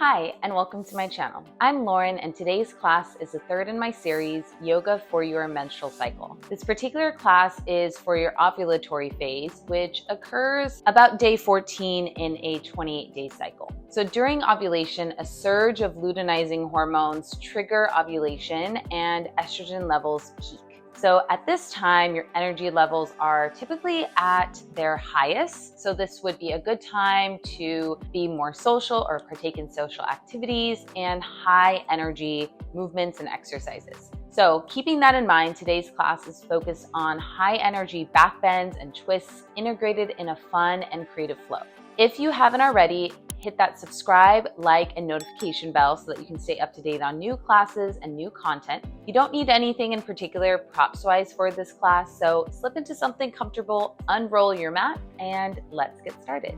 Hi, and welcome to my channel. I'm Lauren, and today's class is the third in my series, Yoga for Your Menstrual Cycle. This particular class is for your ovulatory phase, which occurs about day 14 in a 28-day cycle. So during ovulation, a surge of luteinizing hormones trigger ovulation and estrogen levels peak. So at this time, your energy levels are typically at their highest. So this would be a good time to be more social or partake in social activities and high energy movements and exercises. So keeping that in mind, today's class is focused on high energy back bends and twists integrated in a fun and creative flow. If you haven't already, hit that subscribe, like, and notification bell so that you can stay up to date on new classes and new content. You don't need anything in particular props-wise for this class, so slip into something comfortable, unroll your mat, and let's get started.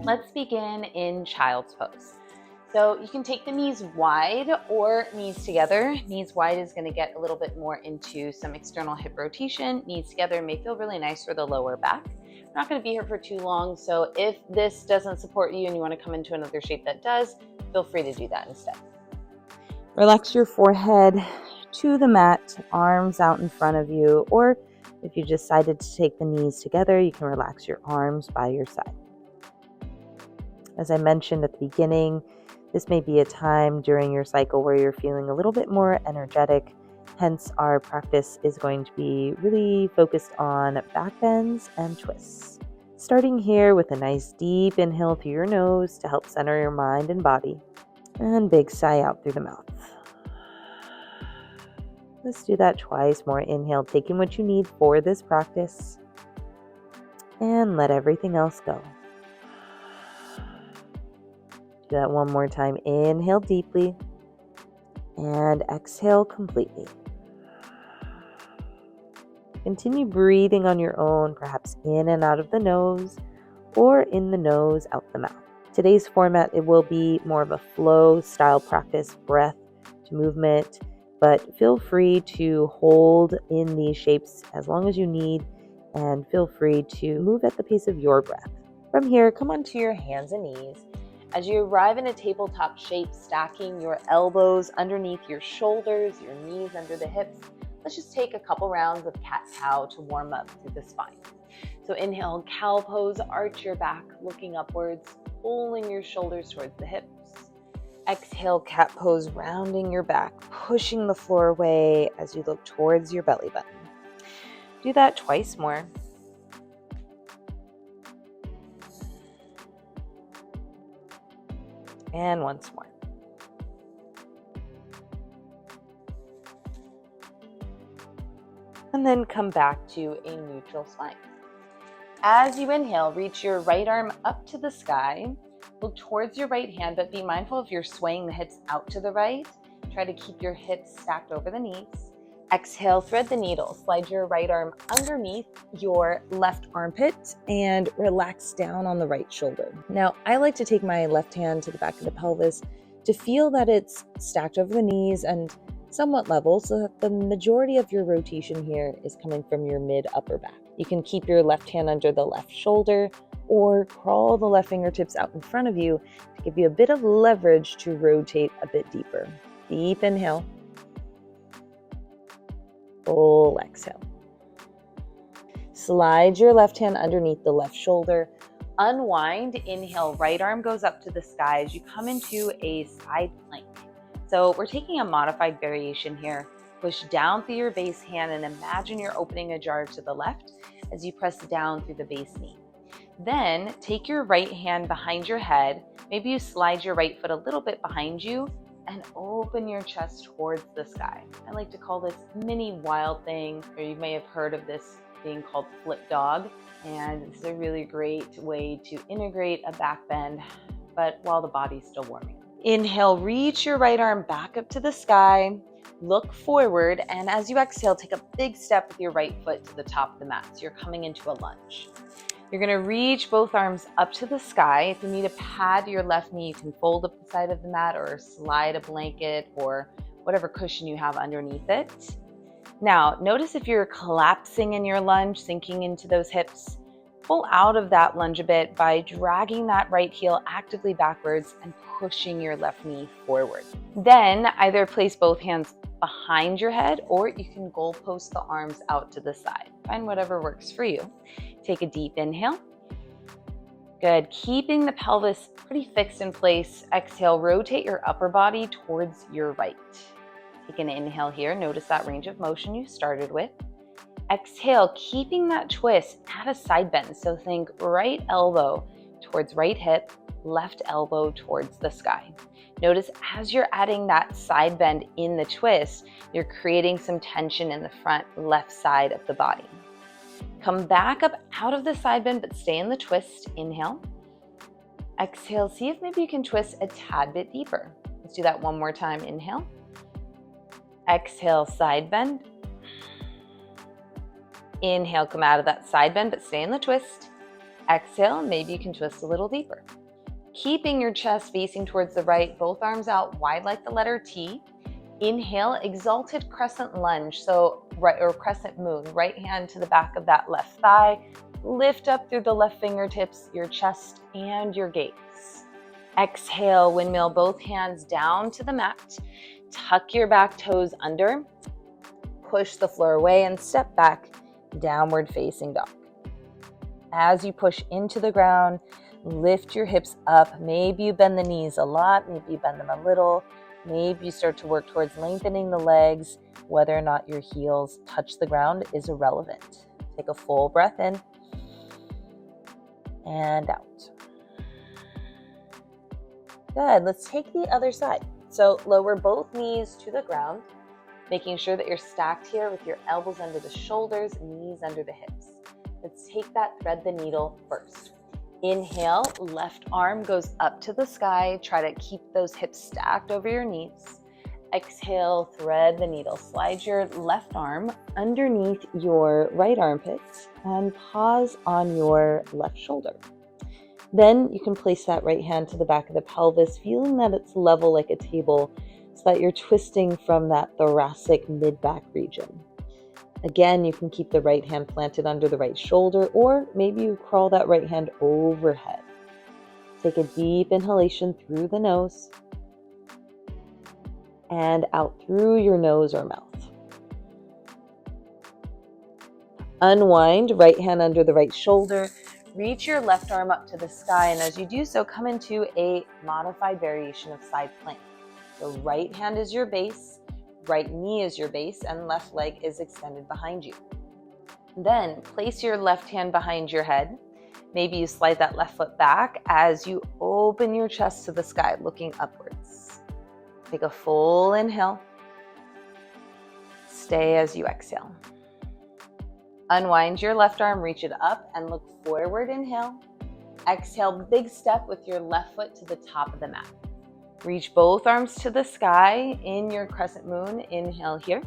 Let's begin in child's pose. So you can take the knees wide or knees together. Knees wide is going to get a little bit more into some external hip rotation. Knees together may feel really nice for the lower back. I'm not going to be here for too long, so if this doesn't support you and you want to come into another shape that does, feel free to do that instead. Relax your forehead to the mat, arms out in front of you, or if you decided to take the knees together, you can relax your arms by your side. As I mentioned at the beginning, this may be a time during your cycle where you're feeling a little bit more energetic. Hence, our practice is going to be really focused on back bends and twists. Starting here with a nice deep inhale through your nose to help center your mind and body. And big sigh out through the mouth. Let's do that twice more. Inhale, taking what you need for this practice. And let everything else go. Do that one more time. Inhale deeply and exhale completely. Continue breathing on your own, perhaps in and out of the nose or in the nose, out the mouth. Today's format, it will be more of a flow style practice, breath to movement, but feel free to hold in these shapes as long as you need and feel free to move at the pace of your breath. From here, come onto your hands and knees. As you arrive in a tabletop shape, stacking your elbows underneath your shoulders, your knees under the hips, let's just take a couple rounds of cat-cow to warm up through the spine. So inhale, cow pose, arch your back, looking upwards, pulling your shoulders towards the hips. Exhale, cat pose, rounding your back, pushing the floor away as you look towards your belly button. Do that twice more. And once more. And then come back to a neutral spine. As you inhale, reach your right arm up to the sky. Look towards your right hand, but be mindful if you're swaying the hips out to the right. Try to keep your hips stacked over the knees. Exhale, thread the needle. Slide your right arm underneath your left armpit and relax down on the right shoulder. Now, I like to take my left hand to the back of the pelvis to feel that it's stacked over the knees and somewhat level so that the majority of your rotation here is coming from your mid-upper back. You can keep your left hand under the left shoulder or crawl the left fingertips out in front of you to give you a bit of leverage to rotate a bit deeper. Deep inhale. Full exhale. Slide your left hand underneath the left shoulder. Unwind. Inhale, right arm goes up to the sky as you come into a side plank. So we're taking a modified variation here. Push down through your base hand and imagine you're opening a jar to the left as you press down through the base knee. Then take your right hand behind your head. Maybe you slide your right foot a little bit behind you and open your chest towards the sky. I like to call this mini wild thing, or you may have heard of this being called flip dog. And this is a really great way to integrate a back bend, but while the body's still warming up. Inhale, reach your right arm back up to the sky, look forward, and as you exhale, take a big step with your right foot to the top of the mat. So you're coming into a lunge. You're going to reach both arms up to the sky. If you need to pad your left knee, you can fold up the side of the mat or slide a blanket or whatever cushion you have underneath it. Now, notice if you're collapsing in your lunge, sinking into those hips, pull out of that lunge a bit by dragging that right heel actively backwards and pushing your left knee forward. Then either place both hands behind your head, or you can goalpost the arms out to the side. Find whatever works for you. Take a deep inhale. Good. Keeping the pelvis pretty fixed in place. Exhale, rotate your upper body towards your right. Take an inhale here. Notice that range of motion you started with. Exhale, keeping that twist, add a side bend. So think right elbow towards right hip, left elbow towards the sky. Notice as you're adding that side bend in the twist, you're creating some tension in the front left side of the body. Come back up out of the side bend, but stay in the twist. Inhale. Exhale, see if maybe you can twist a tad bit deeper. Let's do that one more time. Inhale. Exhale, side bend. Inhale, come out of that side bend, but stay in the twist. Exhale, maybe you can twist a little deeper. Keeping your chest facing towards the right, both arms out wide like the letter T. Inhale, Exalted Crescent Lunge, so right, or Crescent Moon, right hand to the back of that left thigh. Lift up through the left fingertips, your chest and your gaze. Exhale, windmill, both hands down to the mat. Tuck your back toes under. Push the floor away and step back, downward facing dog. As you push into the ground, lift your hips up. Maybe you bend the knees a lot, maybe you bend them a little. Maybe you start to work towards lengthening the legs. Whether or not your heels touch the ground is irrelevant. Take a full breath in and out. Good. Let's take the other side. So lower both knees to the ground, making sure that you're stacked here with your elbows under the shoulders, knees under the hips. Let's take that thread the needle first. Inhale, left arm goes up to the sky. Try to keep those hips stacked over your knees. Exhale, thread the needle. Slide your left arm underneath your right armpit and pause on your left shoulder. Then you can place that right hand to the back of the pelvis, feeling that it's level like a table, so that you're twisting from that thoracic mid-back region. Again, you can keep the right hand planted under the right shoulder, or maybe you crawl that right hand overhead. Take a deep inhalation through the nose and out through your nose or mouth. Unwind, right hand under the right shoulder. Reach your left arm up to the sky, and as you do so, come into a modified variation of side plank. So right hand is your base, right knee is your base, and left leg is extended behind you. Then place your left hand behind your head. Maybe you slide that left foot back as you open your chest to the sky, looking upwards. Take a full inhale. Stay as you exhale. Unwind your left arm, reach it up and look forward. Inhale. Exhale, big step with your left foot to the top of the mat. Reach both arms to the sky in your crescent moon. Inhale here.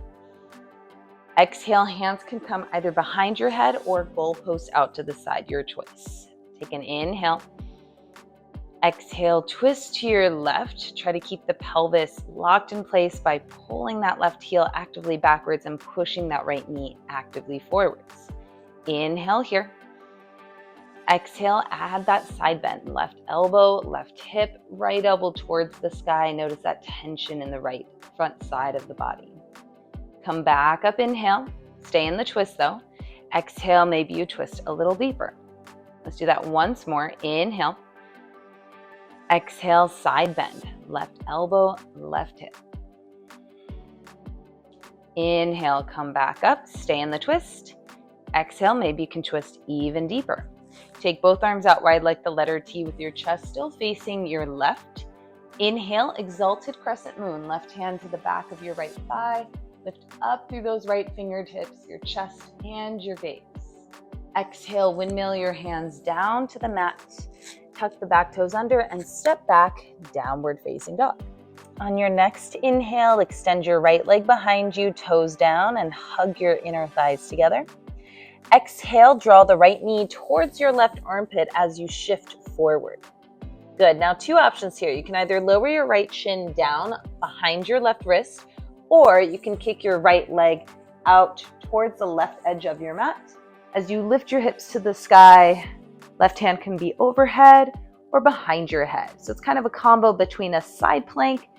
Exhale, hands can come either behind your head or goalpost out to the side, your choice. Take an inhale. Exhale, twist to your left. Try to keep the pelvis locked in place by pulling that left heel actively backwards and pushing that right knee actively forwards. Inhale here. Exhale, add that side bend. Left elbow, left hip, right elbow towards the sky. Notice that tension in the right front side of the body. Come back up, inhale. Stay in the twist though. Exhale, maybe you twist a little deeper. Let's do that once more. Inhale. Exhale, side bend. Left elbow, left hip. Inhale, come back up. Stay in the twist. Exhale, maybe you can twist even deeper. Take both arms out wide like the letter T with your chest still facing your left. Inhale, Exalted Crescent Moon. Left hand to the back of your right thigh. Lift up through those right fingertips, your chest and your gaze. Exhale, windmill your hands down to the mat. Tuck the back toes under and step back, downward facing dog. On your next inhale, extend your right leg behind you, toes down, and hug your inner thighs together. Exhale, draw the right knee towards your left armpit as you shift forward. Good. Now, two options here. You can either lower your right shin down behind your left wrist, or you can kick your right leg out towards the left edge of your mat. As you lift your hips to the sky, Left hand can be overhead or behind your head. So it's kind of a combo between a side plank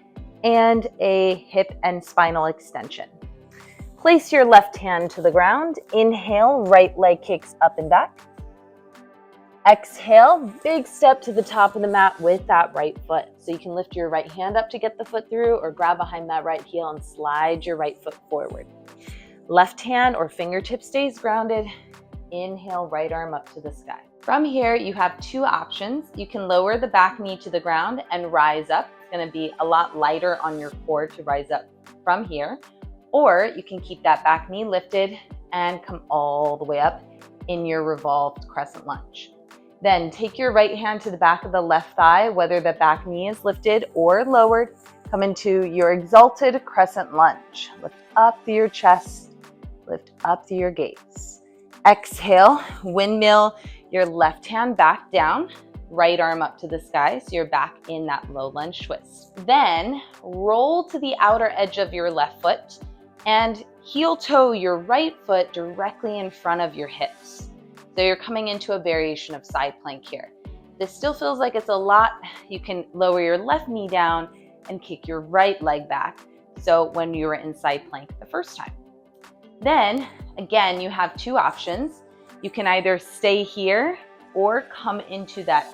and a hip and spinal extension. Place your left hand to the ground. Inhale, right leg kicks up and back. Exhale, big step to the top of the mat with that right foot. So you can lift your right hand up to get the foot through, or grab behind that right heel and slide your right foot forward. Left hand or fingertip stays grounded. Inhale, right arm up to the sky. From here, you have two options. You can lower the back knee to the ground and rise up. It's going to be a lot lighter on your core to rise up from here. Or you can keep that back knee lifted and come all the way up in your revolved crescent lunge. Then take your right hand to the back of the left thigh, whether the back knee is lifted or lowered. Come into your exalted crescent lunge. Lift up through your chest, lift up through your gaze. Exhale, windmill your left hand back down, right arm up to the sky, so you're back in that low lunge twist. Then roll to the outer edge of your left foot and heel toe your right foot directly in front of your hips. So you're coming into a variation of side plank here. This still feels like it's a lot. You can lower your left knee down and kick your right leg back. So when you were in side plank the first time. Then again, you have two options. You can either stay here or come into that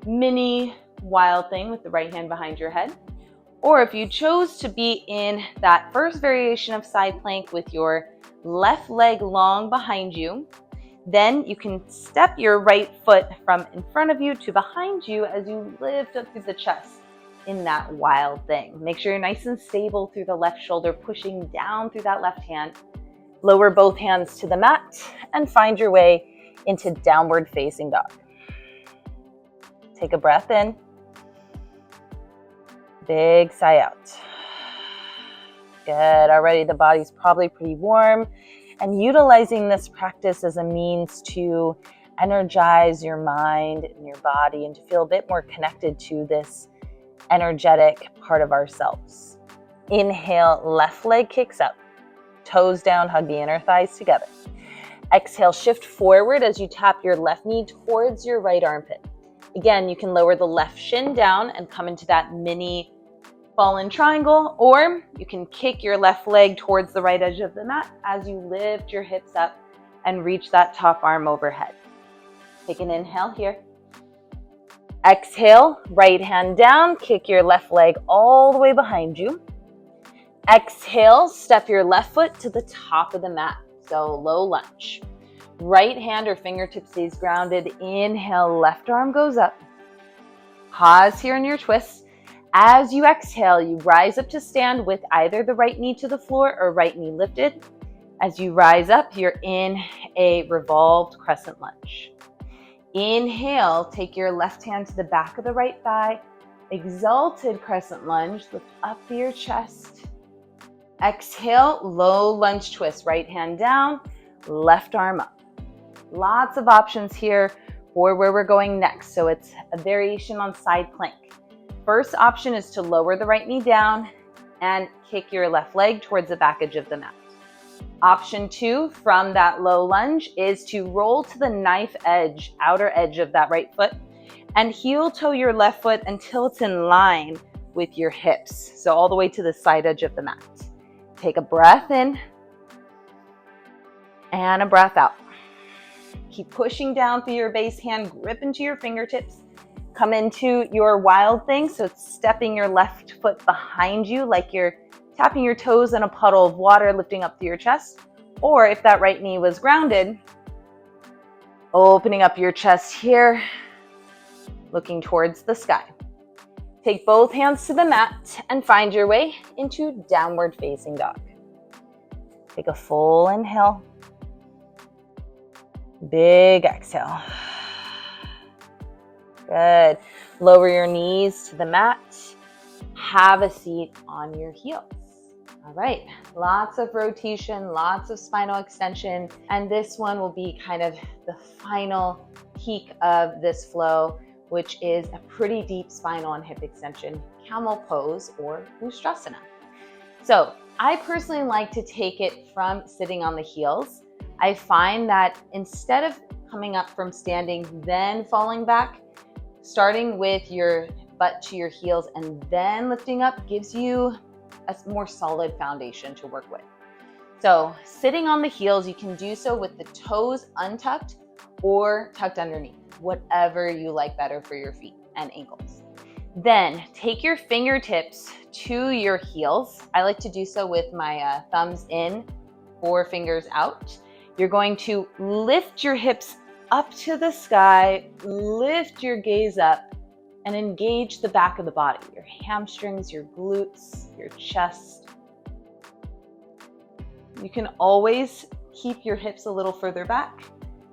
mini wild thing with the right hand behind your head. Or if you chose to be in that first variation of side plank with your left leg long behind you, then you can step your right foot from in front of you to behind you as you lift up through the chest in that wild thing. Make sure you're nice and stable through the left shoulder, pushing down through that left hand. Lower both hands to the mat and find your way into downward facing dog. Take a breath in. Big sigh out. Good. Already the body's probably pretty warm. And utilizing this practice as a means to energize your mind and your body and to feel a bit more connected to this energetic part of ourselves. Inhale, left leg kicks up. Toes down, hug the inner thighs together. Exhale, shift forward as you tap your left knee towards your right armpit. Again, you can lower the left shin down and come into that mini fallen triangle, or you can kick your left leg towards the right edge of the mat as you lift your hips up and reach that top arm overhead. Take an inhale here. Exhale, right hand down, kick your left leg all the way behind you. Exhale, step your left foot to the top of the mat, so low lunge. Right hand or fingertip stays grounded. Inhale, left arm goes up. Pause here in your twist. As you exhale, you rise up to stand with either the right knee to the floor or right knee lifted. As you rise up, you're in a revolved crescent lunge. Inhale, take your left hand to the back of the right thigh. Exalted crescent lunge, lift up through your chest. Exhale, low lunge twist, right hand down, left arm up. Lots of options here for where we're going next. So it's a variation on side plank. First option is to lower the right knee down and kick your left leg towards the back edge of the mat. Option 2 from that low lunge is to roll to the knife edge, outer edge of that right foot, and heel toe your left foot until it's in line with your hips. So all the way to the side edge of the mat. Take a breath in and a breath out. Keep pushing down through your base hand, grip into your fingertips. Come into your wild thing. So it's stepping your left foot behind you like you're tapping your toes in a puddle of water, lifting up through your chest. Or if that right knee was grounded, opening up your chest here, looking towards the sky. Take both hands to the mat and find your way into downward facing dog. Take a full inhale. Big exhale. Good. Lower your knees to the mat. Have a seat on your heels. All right, lots of rotation, lots of spinal extension, and this one will be kind of the final peak of this flow, which is a pretty deep spinal and hip extension, camel pose or Ustrasana. So I personally like to take it from sitting on the heels. I find that instead of coming up from standing, then falling back, starting with your butt to your heels and then lifting up gives you a more solid foundation to work with. So sitting on the heels, you can do so with the toes untucked or tucked underneath, whatever you like better for your feet and ankles. Then take your fingertips to your heels. I like to do so with my thumbs in, 4 fingers out. You're going to lift your hips up to the sky, lift your gaze up, and engage the back of the body, your hamstrings, your glutes, your chest. You can always keep your hips a little further back.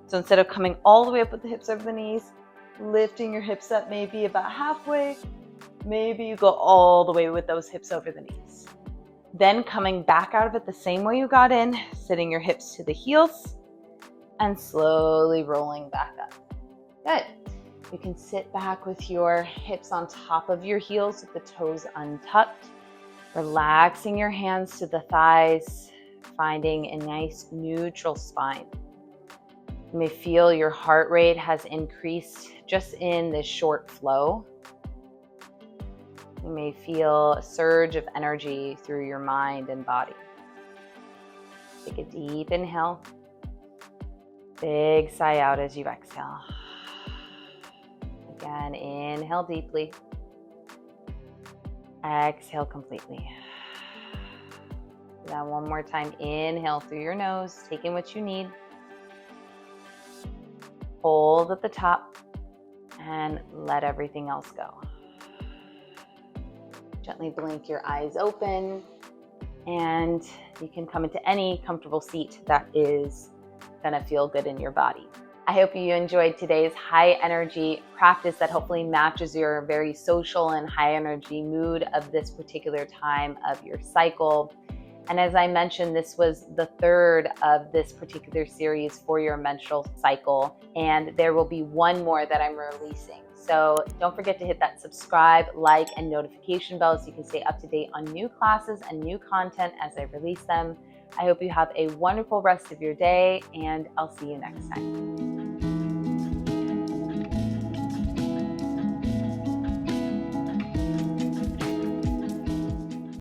So instead of coming all the way up with the hips over the knees, lifting your hips up maybe about halfway, maybe you go all the way with those hips over the knees. Then coming back out of it the same way you got in, sitting your hips to the heels and slowly rolling back up. Good. You can sit back with your hips on top of your heels with the toes untucked, relaxing your hands to the thighs, finding a nice neutral spine. You may feel your heart rate has increased just in this short flow. You may feel a surge of energy through your mind and body. Take a deep inhale. Big sigh out as you exhale. Again, inhale deeply. Exhale completely. Now one more time, inhale through your nose, take in what you need. Hold at the top and let everything else go. Gently blink your eyes open and you can come into any comfortable seat that is gonna feel good in your body. I hope you enjoyed today's high energy practice that hopefully matches your very social and high energy mood of this particular time of your cycle. And as I mentioned, this was the third of this particular series for your menstrual cycle, and there will be one more that I'm releasing. So don't forget to hit that subscribe, like, and notification bell so you can stay up to date on new classes and new content as I release them. I hope you have a wonderful rest of your day, and I'll see you next time.